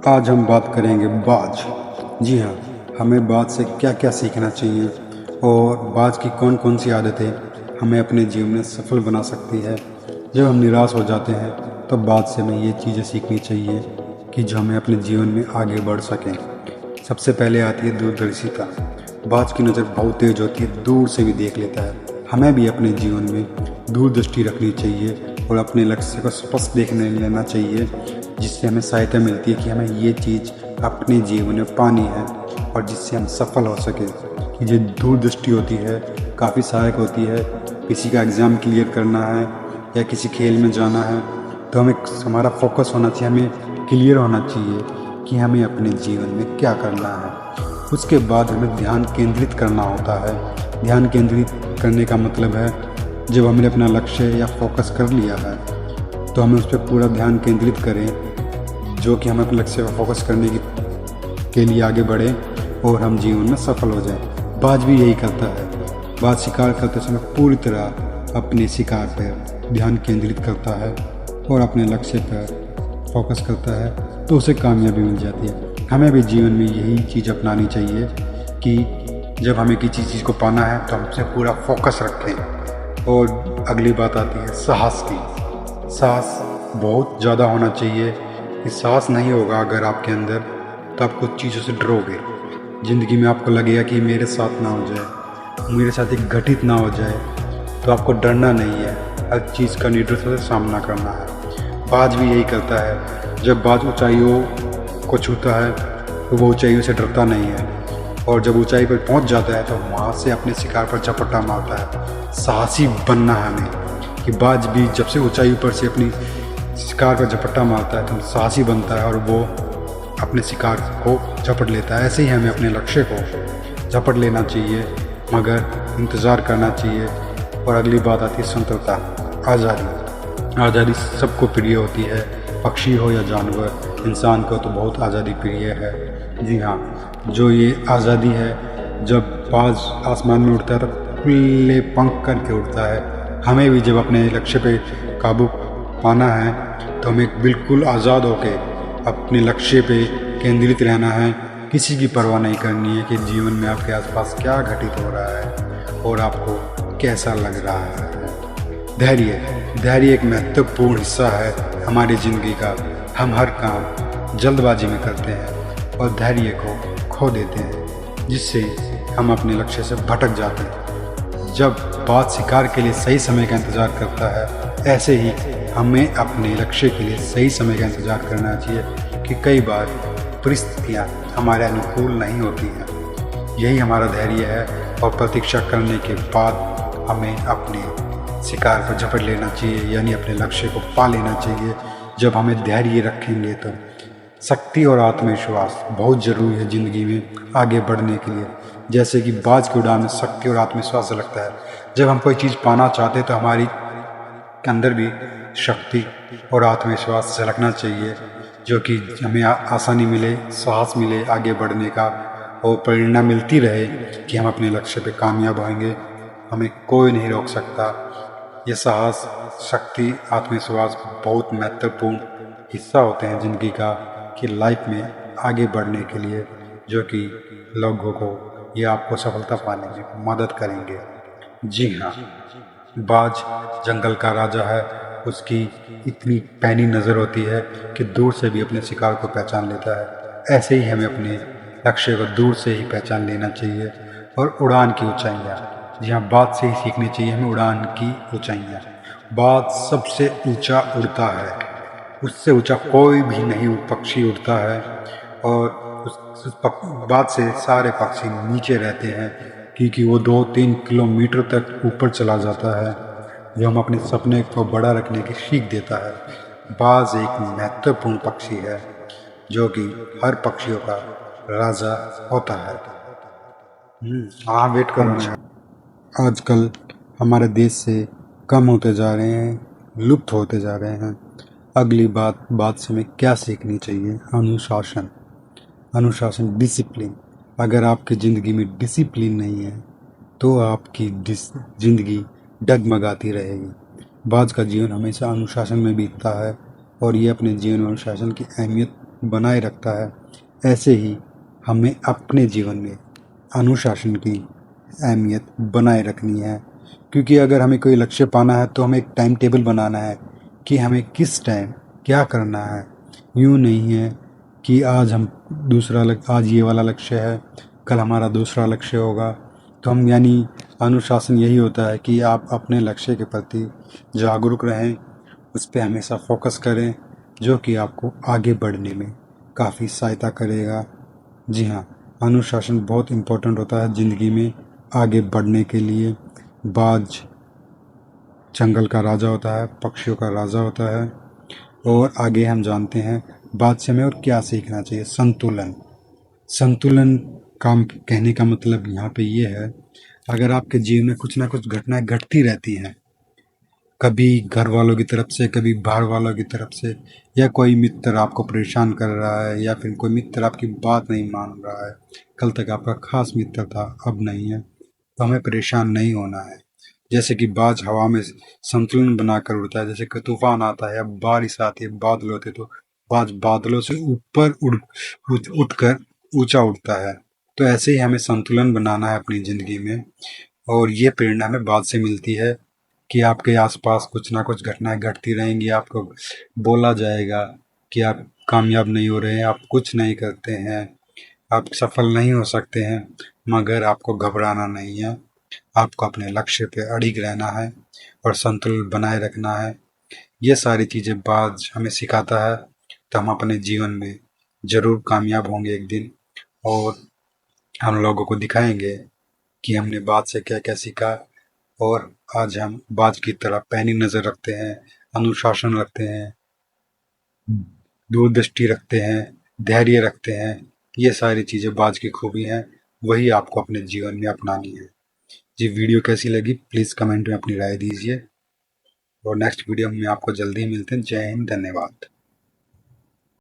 आज हम बात करेंगे बाज। जी हाँ, हमें बाज से क्या क्या सीखना चाहिए और बाज की कौन कौन सी आदतें हमें अपने जीवन में सफल बना सकती है। जब हम निराश हो जाते हैं तो बाज से हमें ये चीज़ें सीखनी चाहिए कि जो हमें अपने जीवन में आगे बढ़ सकें। सबसे पहले आती है दूरदर्शिता। बाज की नज़र बहुत तेज होती है, दूर से भी देख लेता है। हमें भी अपने जीवन में दूरदृष्टि रखनी चाहिए और अपने लक्ष्य को स्पष्ट देखने लेना चाहिए, जिससे हमें सहायता मिलती है कि हमें ये चीज़ अपने जीवन में पानी है और जिससे हम सफल हो सके। कि जो दूरदृष्टि होती है काफ़ी सहायक होती है। किसी का एग्ज़ाम क्लियर करना है या किसी खेल में जाना है तो हमें हमारा फोकस होना चाहिए, हमें क्लियर होना चाहिए कि हमें अपने जीवन में क्या करना है। उसके बाद हमें ध्यान केंद्रित करना होता है। ध्यान केंद्रित करने का मतलब है जब हमने अपना लक्ष्य या फोकस कर लिया है तो हमें उस पर पूरा ध्यान केंद्रित करें, जो कि हम अपने लक्ष्य पर फोकस करने के लिए आगे बढ़े और हम जीवन में सफल हो जाएं। बाज भी यही करता है। बाज शिकार करते समय पूरी तरह अपने शिकार पर ध्यान केंद्रित करता है और अपने लक्ष्य पर फोकस करता है तो उसे कामयाबी मिल जाती है। हमें भी जीवन में यही चीज़ अपनानी चाहिए कि जब हमें किसी चीज़ को पाना है तो हम उसे पूरा फोकस रखें। और अगली बात आती है साहस की। साहस बहुत ज़्यादा होना चाहिए। कि साहस नहीं होगा अगर आपके अंदर तो आप कुछ चीज़ों से डरोगे। ज़िंदगी में आपको लगेगा कि मेरे साथ ना हो जाए, मेरे साथ एक घटित ना हो जाए, तो आपको डरना नहीं है, हर चीज़ का निडरता से सामना करना है। बाज भी यही करता है। जब बाज ऊंचाइयों को छूता है तो वो ऊंचाइयों से डरता नहीं है और जब ऊंचाई पर पहुंच जाता है तो वहाँ से अपने शिकार पर झपट्टा मारता है। साहसी बनना है हमें कि बाज भी जब से ऊंचाई पर से अपनी शिकार पर झपट्टा मारता है तो साहसी बनता है और वो अपने शिकार को झपट लेता है। ऐसे ही हमें अपने लक्ष्य को झपट लेना चाहिए, मगर इंतज़ार करना चाहिए। और अगली बात आती है स्वतंत्रता, आज़ादी। आज़ादी सबको प्रिय होती है, पक्षी हो या जानवर, इंसान को तो बहुत आज़ादी प्रिय है। जी हाँ, जो ये आज़ादी है, जब बाज आसमान में उड़ता है तो खुले पंख करके उड़ता है। हमें भी जब अपने लक्ष्य पे काबू पाना है तो हमें बिल्कुल आज़ाद होके अपने लक्ष्य पे केंद्रित रहना है। किसी की परवाह नहीं करनी है कि जीवन में आपके आसपास क्या घटित हो रहा है और आपको कैसा लग रहा है। धैर्य एक महत्वपूर्ण हिस्सा है हमारी ज़िंदगी का। हम हर काम जल्दबाजी में करते हैं और धैर्य को खो देते हैं, जिससे हम अपने लक्ष्य से भटक जाते हैं। जब बाज शिकार के लिए सही समय का इंतज़ार करता है, ऐसे ही हमें अपने लक्ष्य के लिए सही समय का इंतज़ार करना चाहिए कि कई बार परिस्थितियाँ हमारे अनुकूल नहीं होती हैं। यही हमारा धैर्य है और प्रतीक्षा करने के बाद हमें अपने शिकार पर झपट लेना चाहिए, यानी अपने लक्ष्य को पा लेना चाहिए। जब हमें धैर्य रखेंगे तो शक्ति और आत्मविश्वास बहुत ज़रूरी है ज़िंदगी में आगे बढ़ने के लिए। जैसे कि बाज की उड़ान में शक्ति और आत्मविश्वास लगता है। जब हम कोई चीज़ पाना चाहते हैं तो हमारी के अंदर भी शक्ति और आत्मविश्वास झलकना चाहिए, जो कि हमें आसानी मिले, साहस मिले आगे बढ़ने का और प्रेरणा मिलती रहे कि हम अपने लक्ष्य पे कामयाब होंगे। हमें कोई नहीं रोक सकता। ये साहस, शक्ति, आत्मविश्वास बहुत महत्वपूर्ण हिस्सा होते हैं ज़िंदगी का कि लाइफ में आगे बढ़ने के लिए, जो कि लोगों को या आपको सफलता पाने में मदद करेंगे। जी हाँ, बाज जंगल का राजा है। उसकी इतनी पैनी नज़र होती है कि दूर से भी अपने शिकार को पहचान लेता है। ऐसे ही हमें अपने लक्ष्य को दूर से ही पहचान लेना चाहिए। और उड़ान की ऊंचाइयाँ, जी हाँ, बाज से ही सीखनी चाहिए हमें उड़ान की ऊंचाइयाँ। बाज सबसे ऊंचा उड़ता है, उससे ऊंचा कोई भी नहीं पक्षी उड़ता है और उस बाज से सारे पक्षी नीचे रहते हैं, क्योंकि वो 2-3 किलोमीटर तक ऊपर चला जाता है, जो हम अपने सपने को बड़ा रखने की सीख देता है। बाज एक महत्वपूर्ण पक्षी है जो कि हर पक्षियों का राजा होता है। हाँ, वेट करो ना। आजकल हमारे देश से कम होते जा रहे हैं, लुप्त होते जा रहे हैं। अगली बात से हमें क्या सीखनी चाहिए? अनुशासन। अनुशासन, डिसिप्लिन। अगर आपकी ज़िंदगी में डिसिप्लिन नहीं है तो आपकी ज़िंदगी डगमगाती रहेगी। बाज का जीवन हमेशा अनुशासन में बीतता है और ये अपने जीवन में अनुशासन की अहमियत बनाए रखता है, ऐसे ही हमें अपने जीवन में अनुशासन की अहमियत बनाए रखनी है। क्योंकि अगर हमें कोई लक्ष्य पाना है तो हमें एक टाइम टेबल बनाना है कि हमें किस टाइम क्या करना है। यूँ नहीं है कि आज हम आज ये वाला लक्ष्य है, कल हमारा दूसरा लक्ष्य होगा। तो हम यानी अनुशासन यही होता है कि आप अपने लक्ष्य के प्रति जागरूक रहें, उस पे हमेशा फोकस करें, जो कि आपको आगे बढ़ने में काफ़ी सहायता करेगा। जी हाँ, अनुशासन बहुत इम्पोर्टेंट होता है ज़िंदगी में आगे बढ़ने के लिए। बाज जंगल का राजा होता है, पक्षियों का राजा होता है। और आगे हम जानते हैं बाज से हमें और क्या सीखना चाहिए। संतुलन। संतुलन काम कहने का मतलब यहाँ पे ये है, अगर आपके जीवन में कुछ ना कुछ घटनाएं घटती रहती हैं, कभी घर वालों की तरफ से, कभी बाहर वालों की तरफ से, या कोई मित्र आपको परेशान कर रहा है, या फिर कोई मित्र आपकी बात नहीं मान रहा है, कल तक आपका खास मित्र था अब नहीं है, तो हमें परेशान नहीं होना है। जैसे कि बाज हवा में संतुलन बनाकर उड़ता है, जैसे कि तूफान आता है या बारिश आती है, बादल होते, तो बाज बादलों से ऊपर उठकर ऊंचा उड़ता है। तो ऐसे ही हमें संतुलन बनाना है अपनी जिंदगी में। और ये प्रेरणा हमें बात से मिलती है कि आपके आसपास कुछ ना कुछ घटनाएं घटती रहेंगी, आपको बोला जाएगा कि आप कामयाब नहीं हो रहे हैं, आप कुछ नहीं करते हैं, आप सफल नहीं हो सकते हैं। मगर आपको घबराना नहीं है, आपको अपने लक्ष्य पे अड़िग रहना है और संतुलन बनाए रखना है। ये सारी चीज़ें बाज हमें सिखाता है, तो हम अपने जीवन में ज़रूर कामयाब होंगे एक दिन, और हम लोगों को दिखाएंगे कि हमने बात से क्या क्या सीखा। और आज हम बाज की तरह पैनी नज़र रखते हैं, अनुशासन रखते हैं, दूरदृष्टि रखते हैं, धैर्य रखते हैं। ये सारी चीज़ें बाज की खूबी हैं, वही आपको अपने जीवन में अपनानी है। जी, वीडियो कैसी लगी प्लीज़ कमेंट में अपनी राय दीजिए, और नेक्स्ट वीडियो में आपको जल्दी मिलते हैं। जय हिंद, धन्यवाद।